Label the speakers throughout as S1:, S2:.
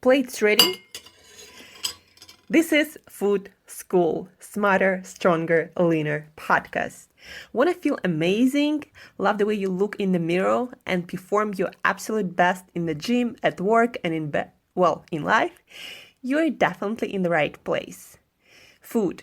S1: Plates ready? This is Food School, Smarter, Stronger, Leaner podcast. Want to feel amazing? Love the way you look in the mirror and perform your absolute best in the gym, at work, and in life? You're definitely in the right place. Food.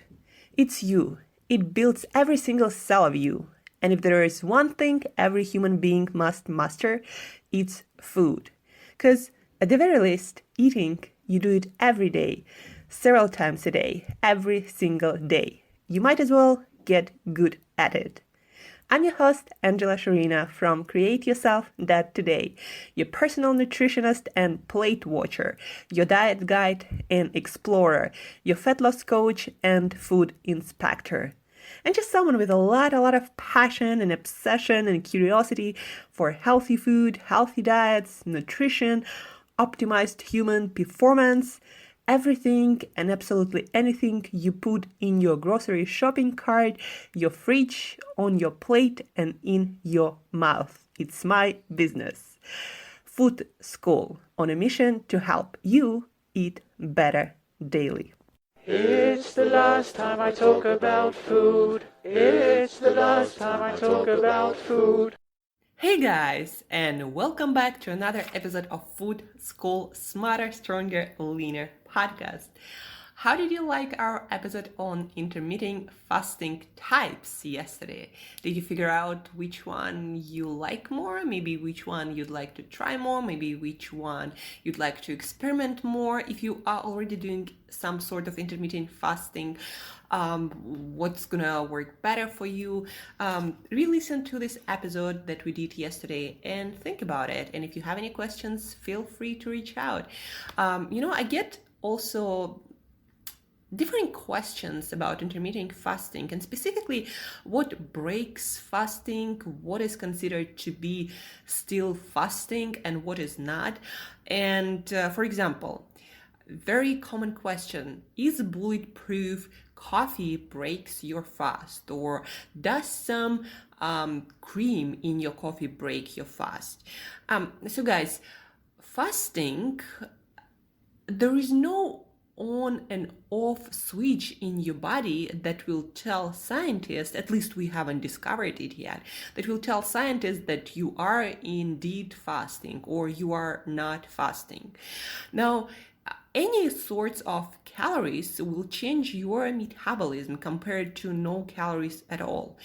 S1: It's you. It builds every single cell of you. And if there is one thing every human being must master, it's food. Because at the very least, eating, you do it every day, several times a day, every single day. You might as well get good at it. I'm your host, Shurina from Create Yourself That Today, your personal nutritionist and plate watcher, your diet guide and explorer, your fat loss coach and food inspector. And just someone with a lot of passion and obsession and curiosity for healthy food, healthy diets, nutrition, optimized human performance, everything and absolutely anything you put in your grocery shopping cart, your fridge, on your plate, and in your mouth. It's my business. Food School, on a mission to help you eat better daily.
S2: It's the last time I talk about food. It's the last time I talk about food.
S1: Hey guys, and welcome back to another episode of Food School Smarter, Stronger, Leaner podcast. How did you like our episode on intermittent fasting types yesterday? Did you figure out which one you like more? Maybe which one you'd like to try more? Maybe which one you'd like to experiment more? If you are already doing some sort of intermittent fasting, what's gonna work better for you? Re-listen to this episode that we did yesterday and think about it. And if you have any questions, feel free to reach out. I get also different questions about intermittent fasting and specifically what breaks fasting, what is considered to be still fasting and what is not. And for example, very common question, is Bulletproof coffee breaks your fast, or does some cream in your coffee break your fast? So guys, fasting, there is no on and off switch in your body that will tell scientists, at least we haven't discovered it yet, that will tell scientists that you are indeed fasting or you are not fasting. Now, any sorts of calories will change your metabolism compared to no calories at all.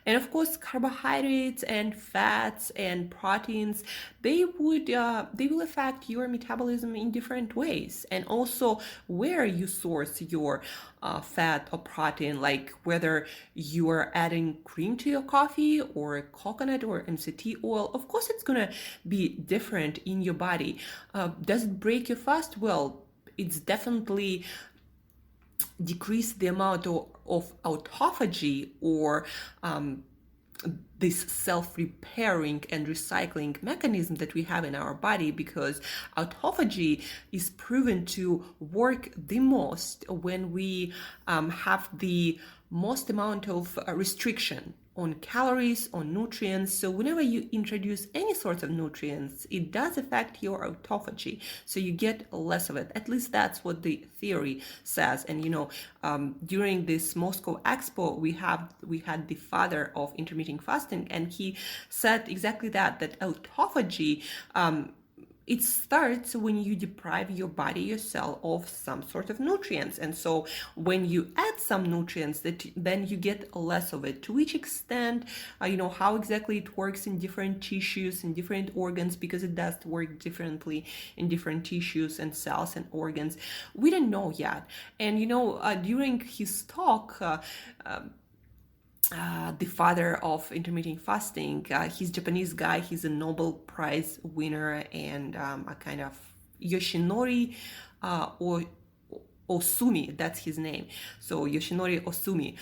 S1: And of course, carbohydrates and fats and proteins, they will affect your metabolism in different ways. And also where you source your fat or protein, like whether you are adding cream to your coffee or coconut or MCT oil, of course it's gonna be different in your body. Does it break your fast? Well, it's definitely decrease the amount of autophagy or this self-repairing and recycling mechanism that we have in our body, because autophagy is proven to work the most when we have the most amount of restriction on calories, on nutrients. So whenever you introduce any sort of nutrients, it does affect your autophagy. So you get less of it. At least that's what the theory says. And during this Moscow Expo, we had the father of intermittent fasting, and he said exactly that autophagy, it starts when you deprive your body, your cell, of some sort of nutrients. And so when you add some nutrients, then you get less of it. To which extent, how exactly it works in different tissues and different organs, because it does work differently in different tissues and cells and organs, we don't know yet. And during his talk, the father of intermittent fasting, he's Japanese guy, he's a Nobel Prize winner, and a kind of Yoshinori or Osumi, that's his name. So Yoshinori Osumi,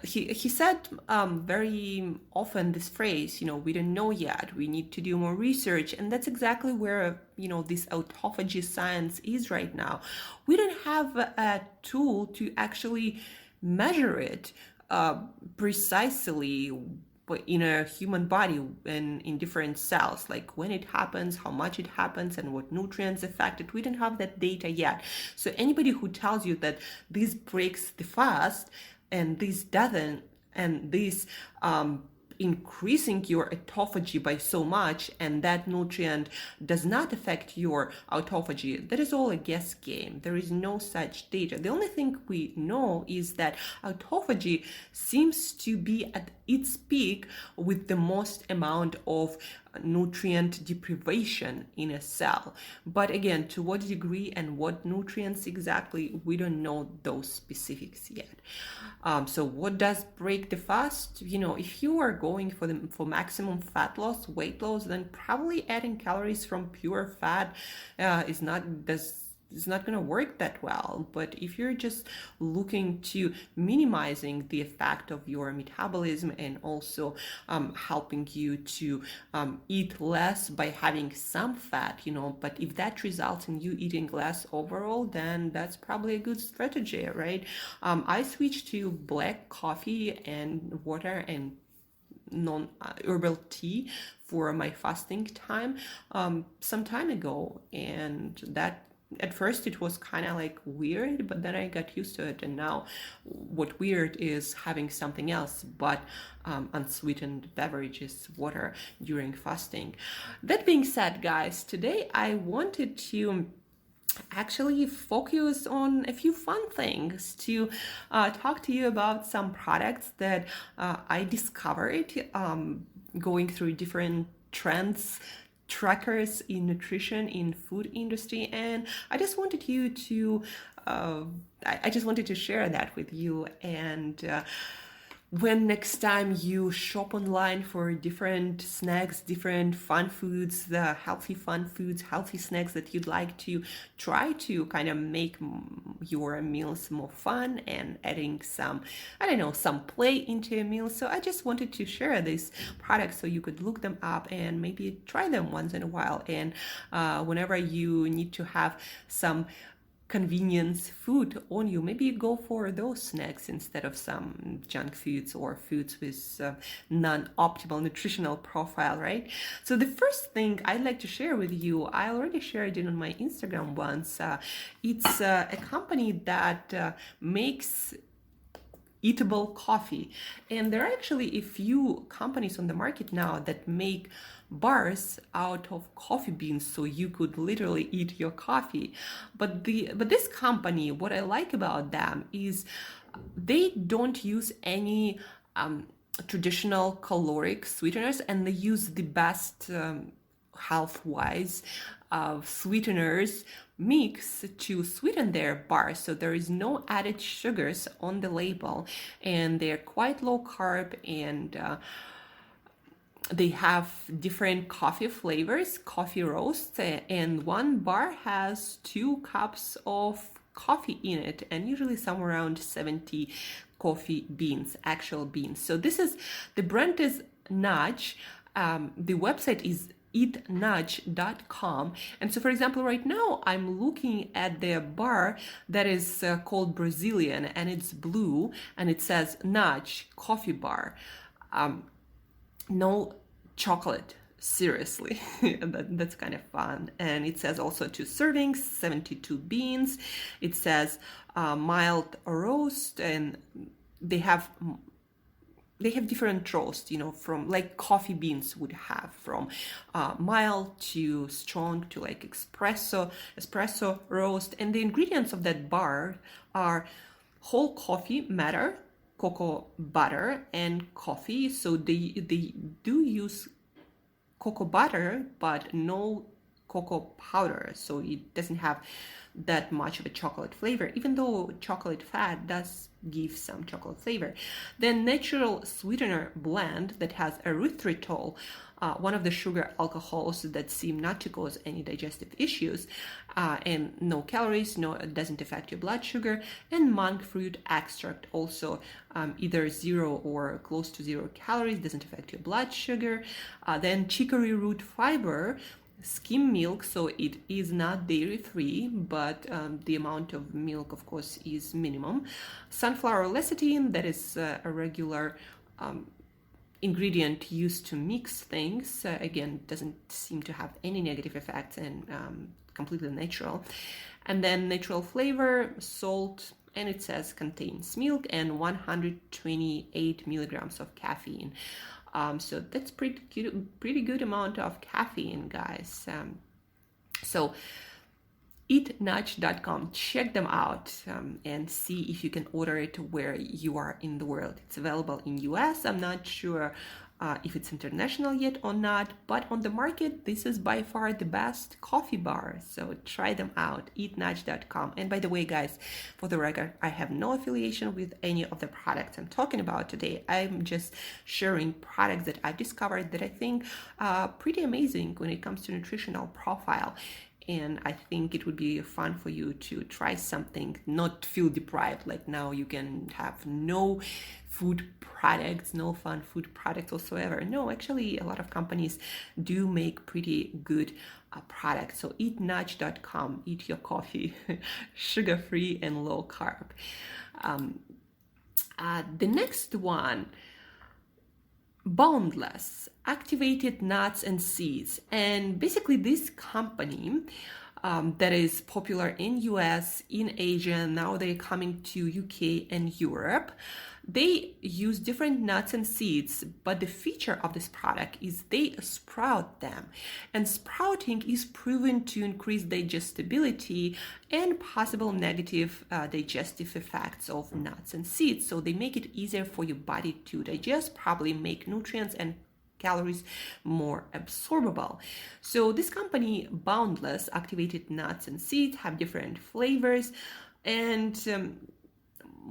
S1: he said very often this phrase, we don't know yet, we need to do more research. And that's exactly where this autophagy science is right now. We don't have a tool to actually measure it precisely in a human body and in different cells, like when it happens, how much it happens, and what nutrients affect it. We don't have that data yet. So anybody who tells you that this breaks the fast and this doesn't, and this increasing your autophagy by so much, and that nutrient does not affect your autophagy, that is all a guess game. There is no such data. The only thing we know is that autophagy seems to be at its peak with the most amount of nutrient deprivation in a cell. But again, to what degree and what nutrients exactly, we don't know those specifics yet. So what does break the fast? If you are going for maximum fat loss, weight loss, then probably adding calories from pure fat is not going to work that well. But if you're just looking to minimizing the effect of your metabolism and also helping you to eat less by having some fat, but if that results in you eating less overall, then that's probably a good strategy, right? I switched to black coffee and water and non-herbal tea for my fasting time some time ago, and that at first it was kind of like weird, but then I got used to it, and now what weird is having something else but unsweetened beverages, water, during fasting. That being said, guys, today I wanted to actually focus on a few fun things, to talk to you about some products that I discovered going through different trends trackers in nutrition in food industry, and I just wanted you to I just wanted to share that with you. And when next time you shop online for different snacks, different fun foods, the healthy fun foods, healthy snacks that you'd like to try to kind of make your meals more fun and adding some, some play into a meal. So I just wanted to share these products so you could look them up and maybe try them once in a while. And whenever you need to have some convenience food on you, maybe go for those snacks instead of some junk foods or foods with non-optimal nutritional profile, right? So the first thing I'd like to share with you, I already shared it on my Instagram once. It's a company that makes eatable coffee, and there are actually a few companies on the market now that make bars out of coffee beans, so you could literally eat your coffee. But this company, what I like about them is they don't use any traditional caloric sweeteners, and they use the best health-wise sweeteners mix to sweeten their bars. So there is no added sugars on the label, and they're quite low carb, and they have different coffee flavors, coffee roasts, and one bar has 2 cups of coffee in it, and usually somewhere around 70 coffee beans, actual beans. So the brand is Nudge. The website is eatnudge.com. And so, for example, right now I'm looking at the bar that is called Brazilian, and it's blue, and it says Nudge coffee bar. No chocolate, seriously. That's kind of fun. And it says also 2 servings, 72 beans. It says mild roast, and they have different roasts, from like coffee beans would have, from mild to strong to like espresso roast. And the ingredients of that bar are whole coffee matter, cocoa butter, and coffee. So they do use cocoa butter, but no cocoa powder, so it doesn't have that much of a chocolate flavor, even though chocolate fat does give some chocolate flavor. Then natural sweetener blend that has erythritol, one of the sugar alcohols that seem not to cause any digestive issues, and no calories, it doesn't affect your blood sugar, and monk fruit extract, also either 0 or close to 0 calories, doesn't affect your blood sugar. Then chicory root fiber, skim milk, so it is not dairy free, but the amount of milk, of course, is minimum. Sunflower lecithin, that is a regular ingredient used to mix things. Again, doesn't seem to have any negative effects and completely natural. And then natural flavor, salt, and it says contains milk and 128 milligrams of caffeine. So that's pretty good amount of caffeine, guys. So eatnudge.com, check them out and see if you can order it where you are in the world. It's available in US. I'm not sure if it's international yet or not, but on the market, this is by far the best coffee bar. So try them out, eatnudge.com. And by the way, guys, for the record, I have no affiliation with any of the products I'm talking about today. I'm just sharing products that I've discovered that I think are pretty amazing when it comes to nutritional profile. And I think it would be fun for you to try something, not feel deprived, like now you can have no food products, no fun food products whatsoever. No, actually, a lot of companies do make pretty good products. So eatnudge.com, eat your coffee, sugar-free and low carb. The next one, Boundless, activated nuts and seeds. And basically this company that is popular in US, in Asia, now they're coming to UK and Europe. They use different nuts and seeds, but the feature of this product is they sprout them. And sprouting is proven to increase digestibility and possible negative digestive effects of nuts and seeds. So they make it easier for your body to digest, probably make nutrients and calories more absorbable. So this company, Boundless, activated nuts and seeds, have different flavors, and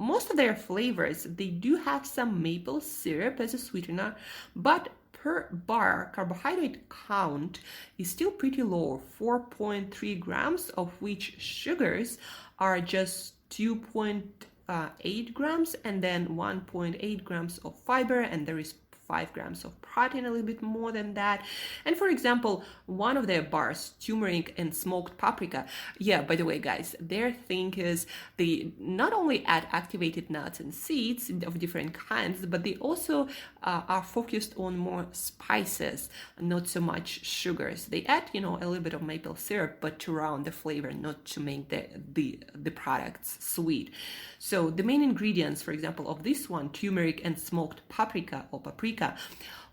S1: most of their flavors, they do have some maple syrup as a sweetener, but per bar carbohydrate count is still pretty low, 4.3 grams, of which sugars are just 2.8 grams, and then 1.8 grams of fiber, and there is 5 grams of protein, a little bit more than that. And for example, one of their bars, turmeric and smoked paprika. Yeah, by the way, guys, their thing is they not only add activated nuts and seeds of different kinds, but they also are focused on more spices, not so much sugars. They add, a little bit of maple syrup, but to round the flavor, not to make the products sweet. So the main ingredients, for example, of this one, turmeric and smoked paprika or paprika,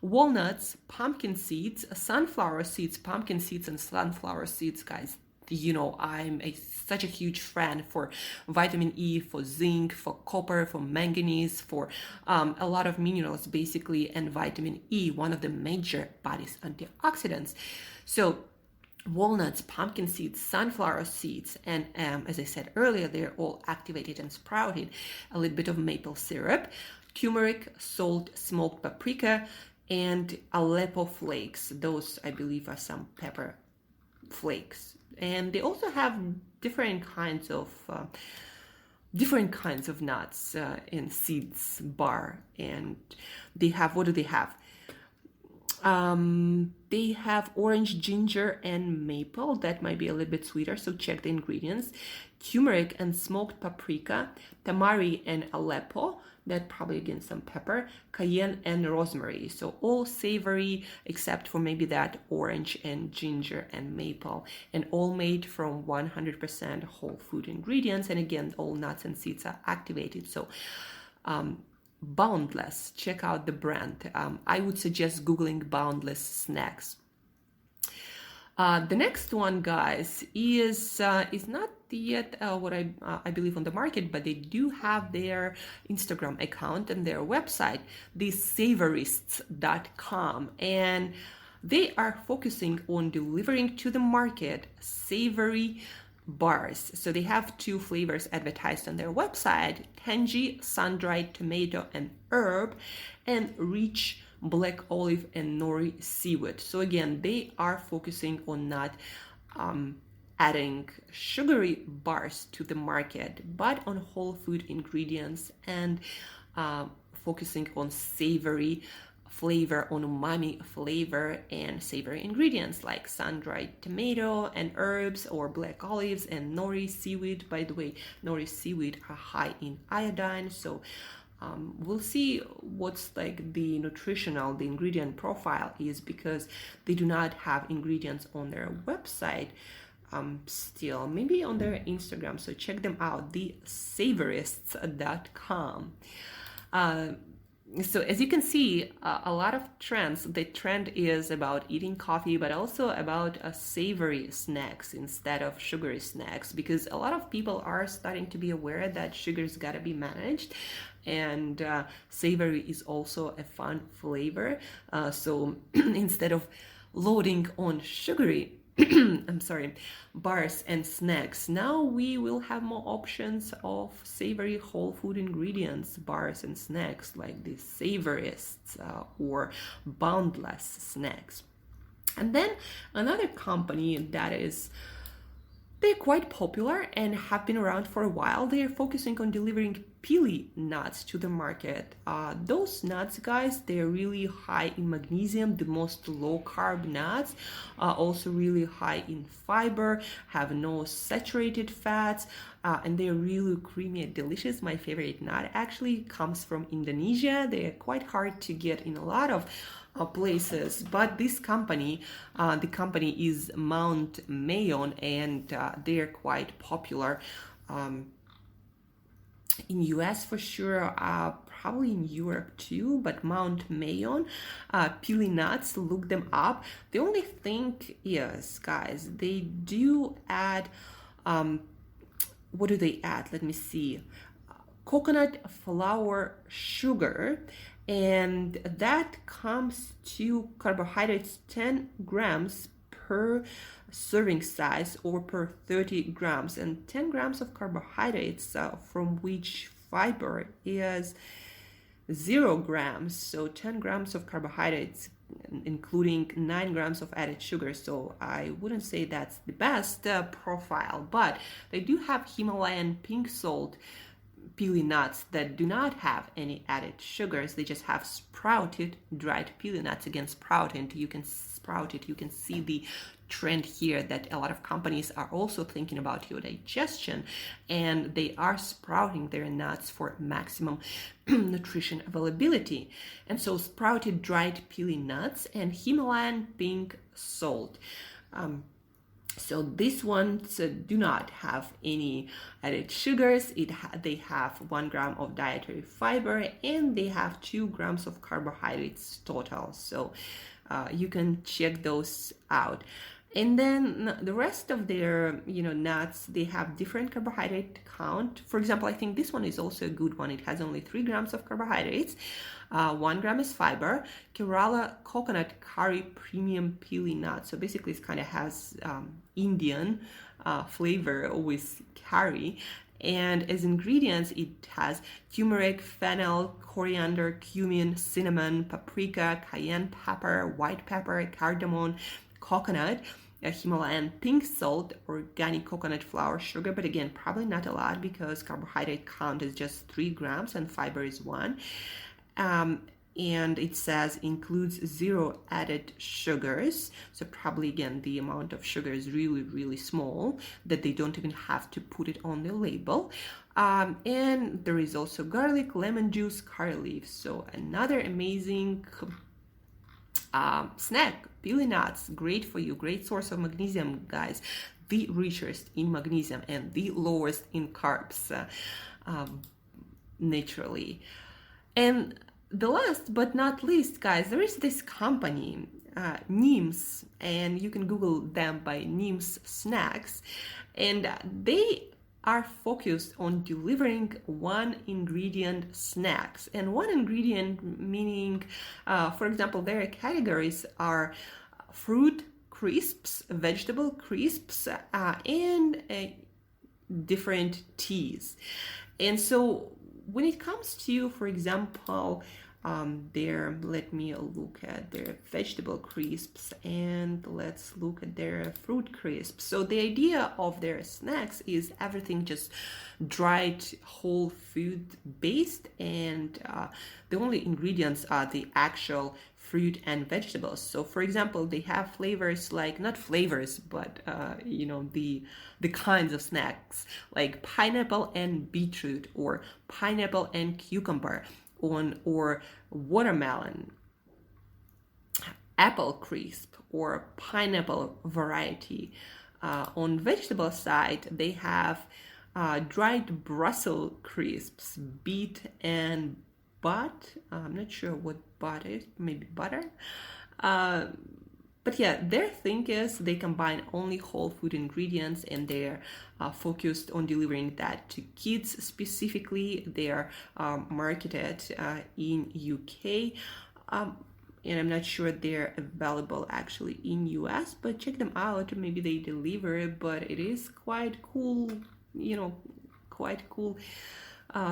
S1: walnuts, pumpkin seeds, sunflower seeds, pumpkin seeds, and sunflower seeds, guys. I'm such a huge fan for vitamin E, for zinc, for copper, for manganese, for a lot of minerals, basically, and vitamin E, one of the major body's antioxidants. So walnuts, pumpkin seeds, sunflower seeds, and as I said earlier, they're all activated and sprouted. A little bit of maple syrup, turmeric, salt, smoked paprika, and Aleppo flakes. Those, I believe, are some pepper flakes. And they also have different kinds of nuts and seeds bar. And they have, what do they have? They have orange, ginger, and maple. That might be a little bit sweeter, so check the ingredients. Turmeric and smoked paprika, tamari and Aleppo, that probably again some pepper, cayenne and rosemary. So all savory except for maybe that orange and ginger and maple, and all made from 100% whole food ingredients. And again, all nuts and seeds are activated. So Boundless, check out the brand. I would suggest Googling Boundless snacks. The next one, guys, is not yet what I believe on the market, but they do have their Instagram account and their website, the savorists.com, and they are focusing on delivering to the market savory bars. So they have 2 flavors advertised on their website: tangy, sun-dried tomato and herb, and rich black olive and nori seaweed. So again, they are focusing on not adding sugary bars to the market, but on whole food ingredients and focusing on savory flavor, on umami flavor and savory ingredients like sun-dried tomato and herbs, or black olives and nori seaweed. By the way, nori seaweed are high in iodine, so We'll see what's like the ingredient profile is, because they do not have ingredients on their website still, maybe on their Instagram. So check them out, thesavorists.com. So as you can see, a lot of trends, the trend is about eating coffee, but also about savory snacks instead of sugary snacks, because a lot of people are starting to be aware that sugar's got to be managed, and savory is also a fun flavor. So instead of loading on sugary I'm sorry, bars and snacks, now we will have more options of savory whole food ingredients, bars and snacks, like the savorists or boundless snacks. And then another company that they're quite popular and have been around for a while. They're focusing on delivering pili nuts to the market. Those nuts, guys, they're really high in magnesium, the most low carb nuts, also really high in fiber, have no saturated fats, and they're really creamy and delicious. My favorite nut actually comes from Indonesia. They're quite hard to get in a lot of places, but this company, the company is Mount Mayon, and they're quite popular in US for sure, probably in Europe too, but Mount Mayon, pili nuts, look them up. The only thing is, guys, they do add, what do they add? Let me see. Coconut flour sugar, and that comes to carbohydrates 10 grams per serving size or per 30 grams, and 10 grams of carbohydrates from which fiber is 0 grams, so 10 grams of carbohydrates including 9 grams of added sugar. So I wouldn't say that's the best profile, but they do have Himalayan pink salt pili nuts that do not have any added sugars. They just have sprouted dried pili nuts. Again, sprouted, you can see the trend here that a lot of companies are also thinking about your digestion, and they are sprouting their nuts for maximum nutrition availability. And so sprouted dried pili nuts and Himalayan pink salt. So these ones do not have any added sugars. They have 1 gram of dietary fiber, and they have 2 grams of carbohydrates total. So you can check those out. And then the rest of their nuts, they have different carbohydrate count. For example, I think this one is also a good one. It has only 3 grams of carbohydrates. 1 gram is fiber. Kerala coconut curry premium pili nut. So basically it kind of has Indian flavor with curry. And as ingredients, it has turmeric, fennel, coriander, cumin, cinnamon, paprika, cayenne pepper, white pepper, cardamom, coconut, Himalayan pink salt, organic coconut flour sugar, but again, probably not a lot because carbohydrate count is just 3 grams and fiber is 1. And it says includes 0 added sugars. So probably again, the amount of sugar is really, really small that they don't even have to put it on the label. And there is also garlic, lemon juice, curry leaves. So another amazing snack, pili nuts, great for you, great source of magnesium, guys. The richest in magnesium and the lowest in carbs naturally. And the last but not least, guys, there is this company, Nims, and you can Google them by Nims Snacks, and they are focused on delivering 1 ingredient snacks. And 1 ingredient meaning, for example, their categories are fruit crisps, vegetable crisps, and different teas. And so when it comes to, for example, Let me look at their vegetable crisps, and let's look at their fruit crisps. So the idea of their snacks is everything just dried whole food based, and the only ingredients are the actual fruit and vegetables. So for example, they have flavors like, not flavors, but the kinds of snacks like pineapple and beetroot, or pineapple and cucumber, or watermelon, apple crisp, or pineapple variety. On vegetable side, they have dried Brussels crisps, beet and but I'm not sure what but is, maybe butter. But yeah, their thing is they combine only whole food ingredients, and they're focused on delivering that to kids specifically. They are marketed in UK. And I'm not sure they're available actually in US, but check them out. Maybe they deliver, but it is quite cool, quite cool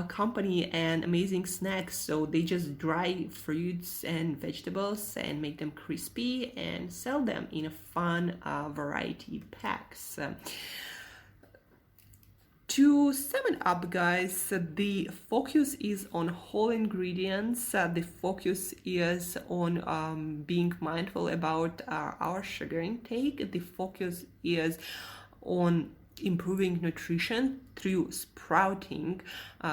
S1: company and amazing snacks. So they just dry fruits and vegetables and make them crispy and sell them in a fun variety packs. To sum it up, guys, the focus is on whole ingredients. The focus is on being mindful about our sugar intake. The focus is on improving nutrition through sprouting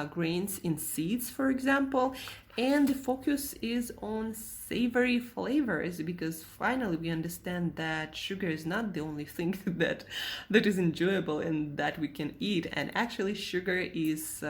S1: grains in seeds, for example. And the focus is on savory flavors, because finally we understand that sugar is not the only thing that is enjoyable and that we can eat. And actually sugar is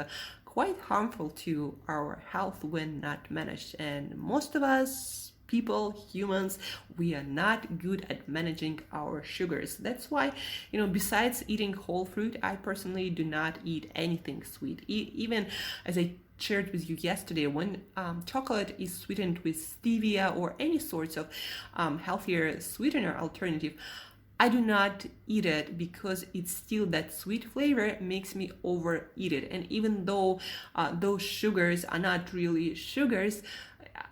S1: quite harmful to our health when not managed. And most of us people, humans, we are not good at managing our sugars. That's why, besides eating whole fruit, I personally do not eat anything sweet. Even as I shared with you yesterday, when chocolate is sweetened with stevia or any sorts of healthier sweetener alternative, I do not eat it, because it's still that sweet flavor makes me overeat it. And even though those sugars are not really sugars,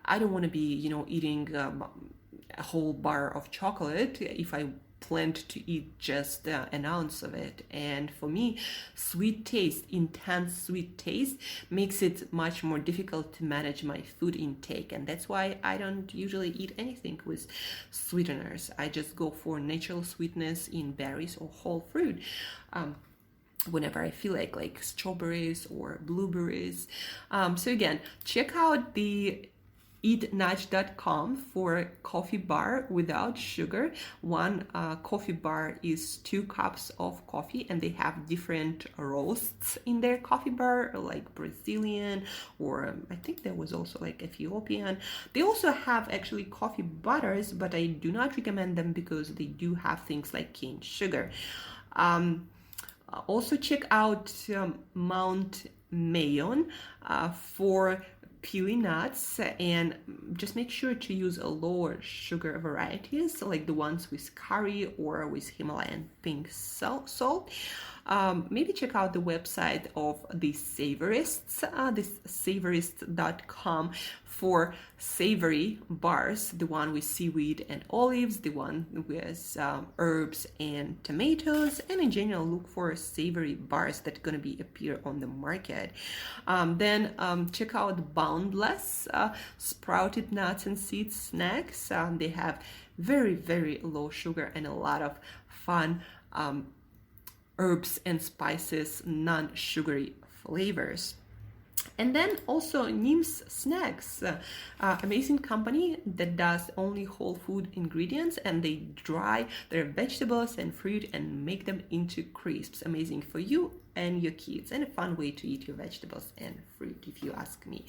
S1: I don't want to be, eating a whole bar of chocolate if I planned to eat just an ounce of it. And for me, sweet taste, intense sweet taste, makes it much more difficult to manage my food intake. And that's why I don't usually eat anything with sweeteners. I just go for natural sweetness in berries or whole fruit. Whenever I feel like strawberries or blueberries. So again, check out the eatnudge.com for coffee bar without sugar. One coffee bar is 2 cups of coffee, and they have different roasts in their coffee bar, like Brazilian, or I think there was also like Ethiopian. They also have actually coffee butters, but I do not recommend them because they do have things like cane sugar. Also check out Mount Mayon for pili nuts, and just make sure to use a lower sugar varieties, like the ones with curry or with Himalayan pink salt. Maybe check out the website of the Savorists, this savorist.com, for savory bars, the one with seaweed and olives, the one with herbs and tomatoes, and in general look for savory bars that are going to be appear on the market. Then check out Boundless sprouted nuts and seeds snacks. They have very, very low sugar and a lot of fun herbs and spices, non-sugary flavors. And then also Nim's Snacks, amazing company that does only whole food ingredients, and they dry their vegetables and fruit and make them into crisps. Amazing for you and your kids, and a fun way to eat your vegetables and fruit, if you ask me.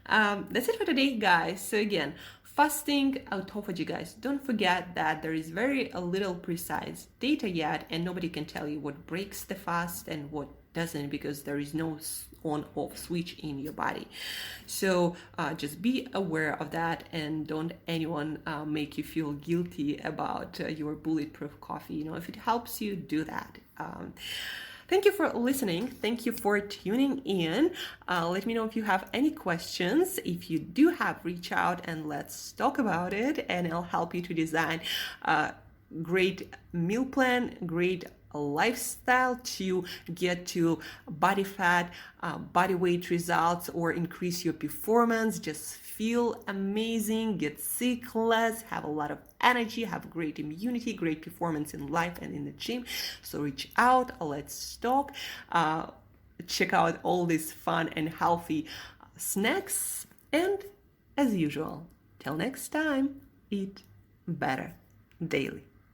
S1: That's it for today, guys. So again, fasting, autophagy, guys. Don't forget that there is very little precise data yet, and nobody can tell you what breaks the fast and what doesn't, because there is no on-off switch in your body. So just be aware of that, and don't anyone make you feel guilty about your Bulletproof coffee. If it helps you, do that. Thank you for listening. Thank you for tuning in. Let me know if you have any questions. If you do have, reach out and let's talk about it. And I'll help you to design a great meal plan, great lifestyle to get to body fat, body weight results, or increase your performance. Just feel amazing, get sick less, have a lot of energy, have great immunity, great performance in life and in the gym. So reach out, let's talk. Check out all these fun and healthy snacks. And as usual, till next time, eat better daily.